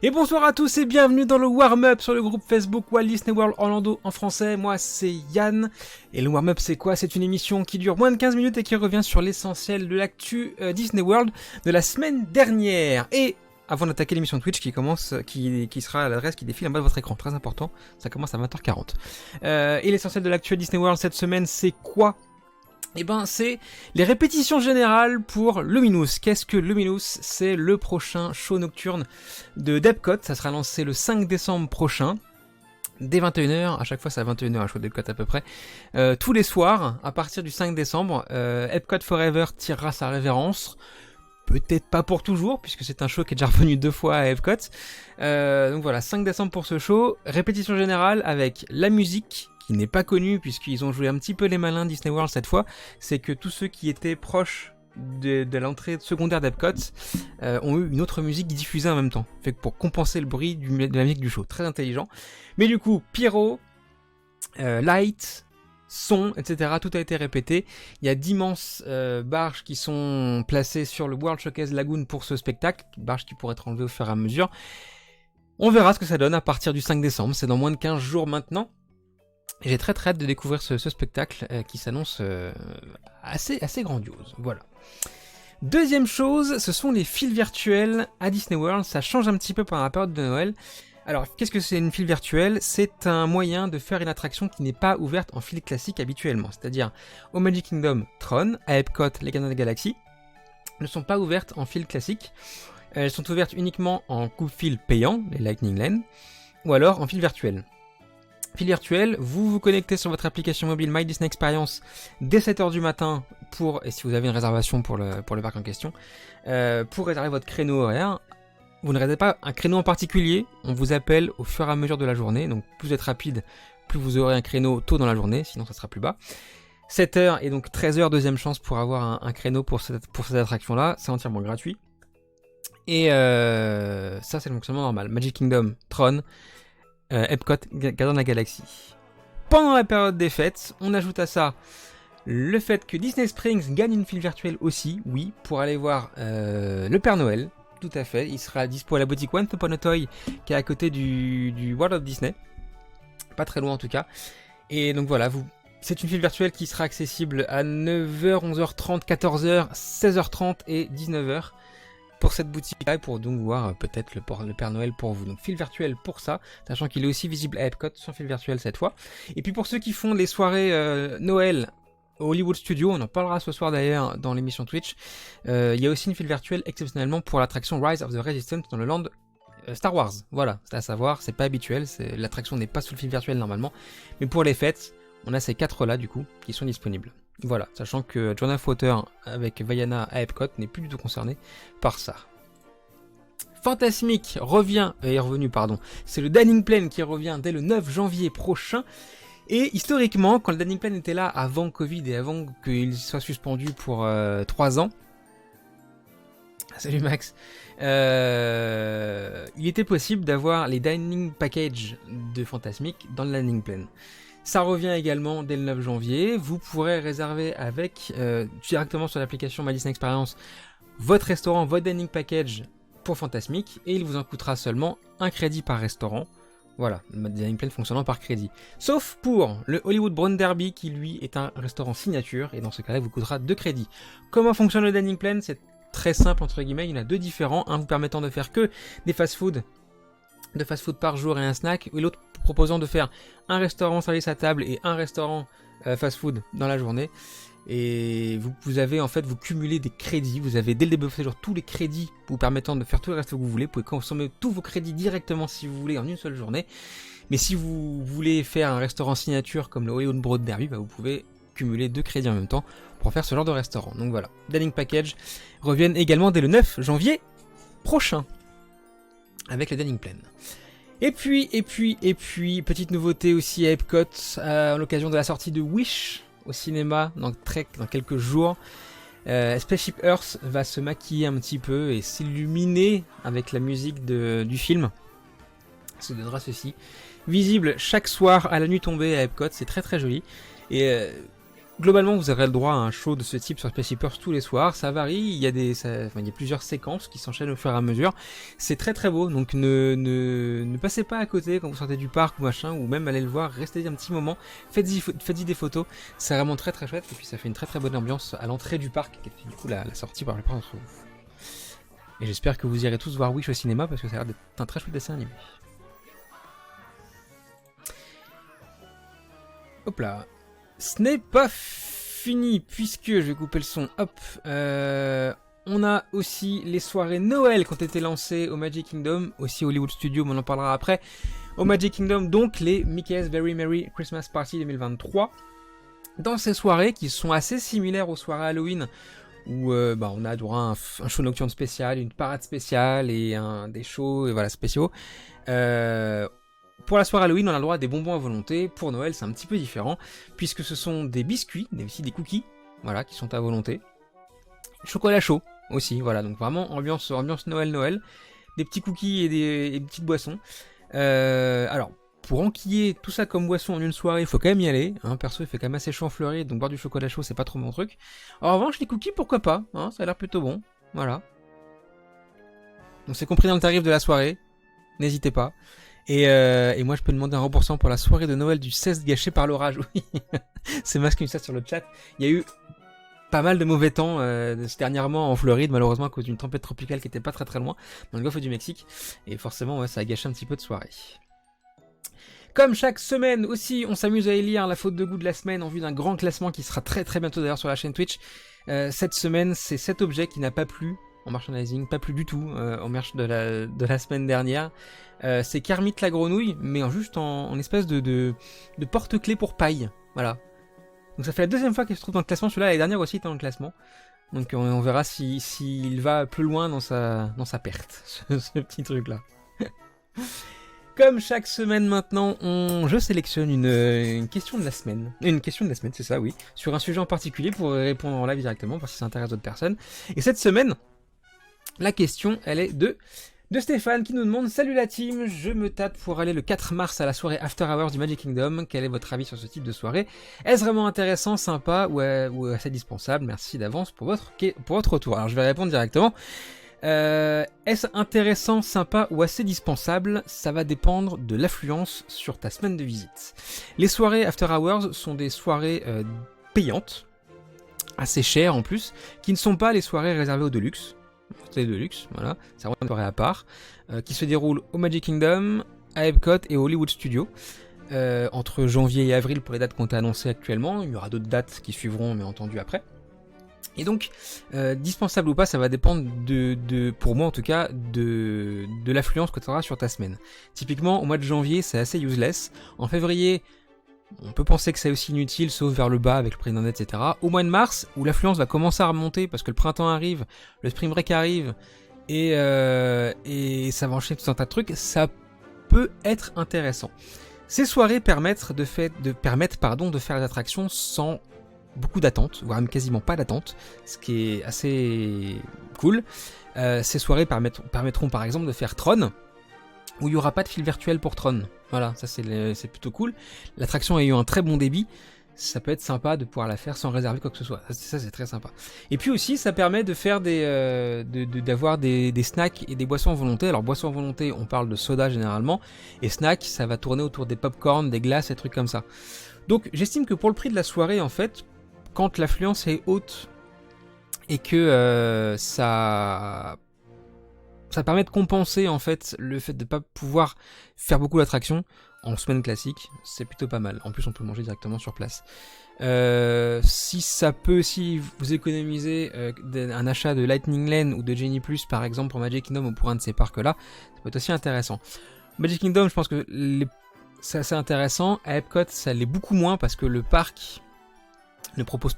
Et bonsoir à tous et bienvenue dans le warm-up sur le groupe Facebook Walt Disney World Orlando en français. Moi c'est Yann. Et le warm-up c'est quoi? C'est une émission qui dure moins de 15 minutes et qui revient sur l'essentiel de l'actu Disney World de la semaine dernière. Et avant d'attaquer l'émission Twitch qui commence, qui sera à l'adresse qui défile en bas de votre écran, très important, ça commence à 20h40. Et l'essentiel de l'actu Disney World cette semaine c'est quoi? Eh ben, c'est les répétitions générales pour Luminous. Qu'est-ce que Luminous? C'est le prochain show nocturne de Epcot. Ça sera lancé le 5 décembre prochain. Dès 21h, à chaque fois c'est à 21h un show d'Epcot à peu près. Tous les soirs, à partir du 5 décembre, Epcot Forever tirera sa révérence. Peut-être pas pour toujours, puisque c'est un show qui est déjà revenu 2 fois à Epcot. Donc voilà, 5 décembre pour ce show. Répétition générale avec la musique, qui n'est pas connu puisqu'ils ont joué un petit peu les malins Disney World cette fois, c'est que tous ceux qui étaient proches de l'entrée secondaire d'Epcot ont eu une autre musique diffusée en même temps, fait que pour compenser le bruit de la musique du show, très intelligent. Mais du coup, pyro, light, son, etc., tout a été répété. Il y a d'immenses barges qui sont placées sur le World Showcase Lagoon pour ce spectacle, barges qui pourraient être enlevées au fur et à mesure. On verra ce que ça donne à partir du 5 décembre, c'est dans moins de 15 jours maintenant. J'ai très hâte de découvrir ce spectacle qui s'annonce assez grandiose. Voilà. Deuxième chose, ce sont les files virtuelles à Disney World. Ça change un petit peu pendant la période de Noël. Alors, qu'est-ce que c'est une file virtuelle? C'est un moyen de faire une attraction qui n'est pas ouverte en file classique habituellement. C'est-à-dire, au Magic Kingdom, Tron, à Epcot, les Gardiens de la Galaxie, ne sont pas ouvertes en file classique. Elles sont ouvertes uniquement en coupe-file payant, les Lightning Lane, ou alors en file virtuelle. File virtuelle, vous vous connectez sur votre application mobile My Disney Experience dès 7h du matin et si vous avez une réservation pour le parc en question, pour réserver votre créneau horaire. Vous ne réservez pas un créneau en particulier, on vous appelle au fur et à mesure de la journée, donc plus vous êtes rapide, plus vous aurez un créneau tôt dans la journée, sinon ça sera plus bas. 7h et donc 13h, deuxième chance pour avoir un créneau pour cette attraction-là, c'est entièrement gratuit. Et ça c'est le fonctionnement normal. Magic Kingdom, Tron, Epcot, Gardiens de la Galaxie. Pendant la période des fêtes, on ajoute à ça le fait que Disney Springs gagne une file virtuelle aussi, oui, pour aller voir le Père Noël, tout à fait. Il sera dispo à la boutique Once Upon a Toy, qui est à côté du World of Disney, pas très loin en tout cas. Et donc voilà, c'est une file virtuelle qui sera accessible à 9h, 11h30, 14h, 16h30 et 19h. Pour cette boutique-là et pour donc voir peut-être le Père Noël pour vous. Donc fil virtuel pour ça, sachant qu'il est aussi visible à Epcot sans fil virtuel cette fois. Et puis pour ceux qui font les soirées Noël au Hollywood Studio, on en parlera ce soir d'ailleurs dans l'émission Twitch, il y a aussi une file virtuelle exceptionnellement pour l'attraction Rise of the Resistance dans le land Star Wars. Voilà, c'est à savoir, c'est pas habituel, l'attraction n'est pas sous le fil virtuel normalement, mais pour les fêtes, on a ces 4 là du coup qui sont disponibles. Voilà, sachant que John F. Water avec Vaiana à Epcot n'est plus du tout concerné par ça. Fantasmic est revenu. C'est le Dining Plan qui revient dès le 9 janvier prochain. Et historiquement, quand le Dining Plan était là avant Covid et avant qu'il soit suspendu pour 3 ans, salut Max, il était possible d'avoir les Dining Package de Fantasmic dans le Dining Plan. Ça revient également dès le 9 janvier. Vous pourrez réserver directement sur l'application My Disney Experience votre restaurant, votre dining package pour Fantasmic et il vous en coûtera seulement 1 crédit par restaurant. Voilà, le dining plan fonctionnant par crédit. Sauf pour le Hollywood Brown Derby qui lui est un restaurant signature et dans ce cas-là il vous coûtera 2 crédits. Comment fonctionne le dining plan? C'est très simple entre guillemets, il y en a 2 différents, un vous permettant de faire que des fast-food par jour et un snack, et l'autre proposant de faire un restaurant service à table et un restaurant fast-food dans la journée. Et vous cumulez des crédits, vous avez dès le début de séjour tous les crédits vous permettant de faire tout le reste que vous voulez, vous pouvez consommer tous vos crédits directement si vous voulez en une seule journée. Mais si vous voulez faire un restaurant signature comme le Hollywood Broad Derby, vous pouvez cumuler 2 crédits en même temps pour faire ce genre de restaurant. Donc voilà, Dining Package reviennent également dès le 9 janvier prochain avec le Dining Plan. Et puis, petite nouveauté aussi à Epcot, à l'occasion de la sortie de Wish au cinéma dans quelques jours. Spaceship Earth va se maquiller un petit peu et s'illuminer avec la musique du film. Ça donnera ceci. Visible chaque soir à la nuit tombée à Epcot, c'est très très joli. Et Globalement, vous aurez le droit à un show de ce type sur Space Shippers tous les soirs. Ça varie, il y a plusieurs séquences qui s'enchaînent au fur et à mesure. C'est très très beau, donc ne passez pas à côté quand vous sortez du parc ou machin, ou même allez le voir, restez un petit moment, faites-y des photos. C'est vraiment très très chouette, et puis ça fait une très très bonne ambiance à l'entrée du parc, qui est du coup la sortie par le parc d'entre vous. Et j'espère que vous irez tous voir Wish au cinéma, parce que ça a l'air d'être un très chouette dessin animé. Hop là. Ce n'est pas fini, puisque je vais couper le son. Hop. On a aussi les soirées Noël qui ont été lancées au Magic Kingdom, aussi Hollywood Studios, mais on en parlera après. Au Magic Kingdom, donc les Mickey's Very Merry Christmas Party 2023. Dans ces soirées, qui sont assez similaires aux soirées Halloween, où on a droit à un show nocturne spécial, une parade spéciale et des shows spéciaux. Pour la soirée Halloween, on a le droit à des bonbons à volonté. Pour Noël, c'est un petit peu différent, puisque ce sont des biscuits, mais aussi des cookies, voilà, qui sont à volonté. Chocolat chaud aussi, voilà, donc vraiment ambiance Noël, des petits cookies et des petites boissons. Alors, pour enquiller tout ça comme boisson en une soirée, il faut quand même y aller. Hein, perso, il fait quand même assez chaud en Floride, donc boire du chocolat chaud, c'est pas trop mon truc. En revanche, les cookies, pourquoi pas, hein, ça a l'air plutôt bon, voilà. Donc c'est compris dans le tarif de la soirée, n'hésitez pas. Et moi je peux demander un remboursement pour la soirée de Noël du 16 gâchée par l'orage, oui. C'est masqué ça sur le chat. Il y a eu pas mal de mauvais temps dernièrement en Floride, malheureusement à cause d'une tempête tropicale qui était pas très très loin, dans le golfe du Mexique. Et forcément ça a gâché un petit peu de soirée. Comme chaque semaine aussi, on s'amuse à élire la faute de goût de la semaine en vue d'un grand classement qui sera très très bientôt d'ailleurs sur la chaîne Twitch. Cette semaine, c'est cet objet qui n'a pas plu en merchandising, pas plus du tout en merch de la semaine dernière. C'est Kermit la grenouille, mais juste en espèce de porte-clés pour paille. Voilà. Donc ça fait la deuxième fois qu'il se trouve dans le classement. Celui-là, l'année dernière aussi, était dans le classement. Donc on verra s'il va plus loin dans sa perte, ce petit truc-là. Comme chaque semaine maintenant, je sélectionne une question de la semaine. Une question de la semaine, c'est ça, oui. Sur un sujet en particulier pour répondre en live directement, voir si ça intéresse d'autres personnes. Et cette semaine, la question, elle est de Stéphane qui nous demande: salut la team, je me tâte pour aller le 4 mars à la soirée After Hours du Magic Kingdom. Quel est votre avis sur ce type de soirée? Est-ce vraiment intéressant, sympa ou assez dispensable? Merci d'avance pour votre retour. Alors je vais répondre directement. Est-ce intéressant, sympa ou assez dispensable? Ça va dépendre de l'affluence sur ta semaine de visite. Les soirées After Hours sont des soirées payantes, assez chères en plus, qui ne sont pas les soirées réservées aux Deluxe. C'est Deluxe, voilà, c'est vraiment une soirée à part, qui se déroule au Magic Kingdom, à Epcot et au Hollywood Studios, entre janvier et avril pour les dates qu'on t'a annoncées actuellement. Il y aura d'autres dates qui suivront, mais entendu après. Et donc, dispensable ou pas, ça va dépendre pour moi en tout cas, de l'affluence que tu auras sur ta semaine. Typiquement, au mois de janvier, c'est assez useless. En février, on peut penser que c'est aussi inutile, sauf vers le bas avec le prix d'index, etc. Au mois de mars, où l'affluence va commencer à remonter parce que le printemps arrive, le spring break arrive, et ça va enchaîner tout un tas de trucs, ça peut être intéressant. Ces soirées permettent de faire des attractions sans beaucoup d'attente, voire même quasiment pas d'attente, ce qui est assez cool. Ces soirées permettront par exemple de faire Tron, où il n'y aura pas de fil virtuel pour Tron. Voilà, ça c'est plutôt cool. L'attraction ayant un très bon débit, ça peut être sympa de pouvoir la faire sans réserver quoi que ce soit. Ça c'est très sympa. Et puis aussi, ça permet de faire d'avoir des snacks et des boissons à volonté. Alors boissons à volonté, on parle de soda généralement, et snacks, ça va tourner autour des pop-corn, des glaces et trucs comme ça. Donc j'estime que pour le prix de la soirée, en fait, quand l'affluence est haute et que ça permet de compenser en fait le fait de ne pas pouvoir faire beaucoup d'attractions en semaine classique, c'est plutôt pas mal. En plus, on peut manger directement sur place. Si ça peut aussi vous économiser un achat de Lightning Lane ou de Genie Plus par exemple pour Magic Kingdom ou pour un de ces parcs là, ça peut être aussi intéressant. Magic Kingdom, je pense que c'est assez intéressant. À Epcot, ça l'est beaucoup moins parce que le parc ne propose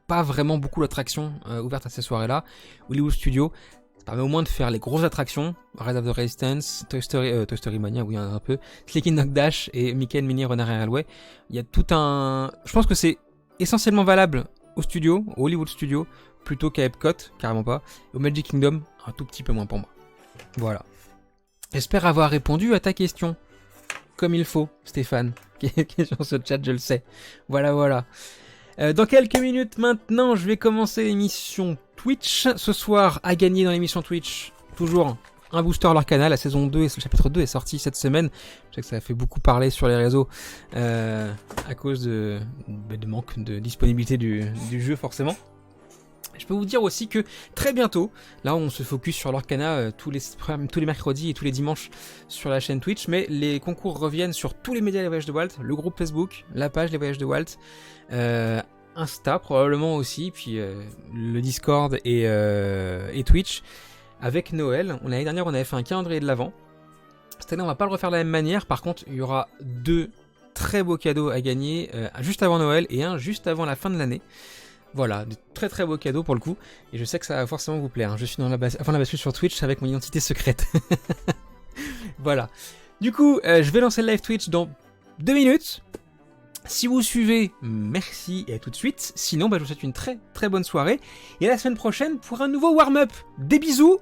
pas vraiment beaucoup d'attractions ouvertes à ces soirées-là. Hollywood Studios, ça permet au moins de faire les grosses attractions, Rise of the Resistance, Toy Story Mania, oui un peu, Slinky Dog Dash et Mickey and Minnie Runaway Railway. Il y a tout un... Je pense que c'est essentiellement valable au studio, au Hollywood Studios, plutôt qu'à Epcot, carrément pas. Et au Magic Kingdom, un tout petit peu moins pour moi. Voilà. J'espère avoir répondu à ta question. Comme il faut, Stéphane, qui est sur ce chat, je le sais. Voilà. Dans quelques minutes maintenant, je vais commencer l'émission Twitch. Ce soir, à gagner dans l'émission Twitch, toujours un booster Lorcana. La saison 2 et le chapitre 2 est sorti cette semaine. Je sais que ça a fait beaucoup parler sur les réseaux à cause de manque de disponibilité du jeu forcément. Je peux vous dire aussi que très bientôt, là on se focus sur l'Orcana tous les mercredis et tous les dimanches sur la chaîne Twitch, mais les concours reviennent sur tous les médias Les Voyages de Walt, le groupe Facebook, la page Les Voyages de Walt, Insta probablement aussi, puis le Discord et Twitch. Avec Noël, l'année dernière on avait fait un calendrier de l'Avent. Cette année on va pas le refaire de la même manière, par contre il y aura 2 très beaux cadeaux à gagner, juste avant Noël et un juste avant la fin de l'année. Voilà, de très très beaux cadeaux pour le coup, et je sais que ça va forcément vous plaire. Je suis avant la bascule sur Twitch avec mon identité secrète. Voilà. Du coup, je vais lancer le live Twitch dans 2 minutes. Si vous suivez, merci et à tout de suite. Sinon, je vous souhaite une très très bonne soirée. Et à la semaine prochaine pour un nouveau warm-up. Des bisous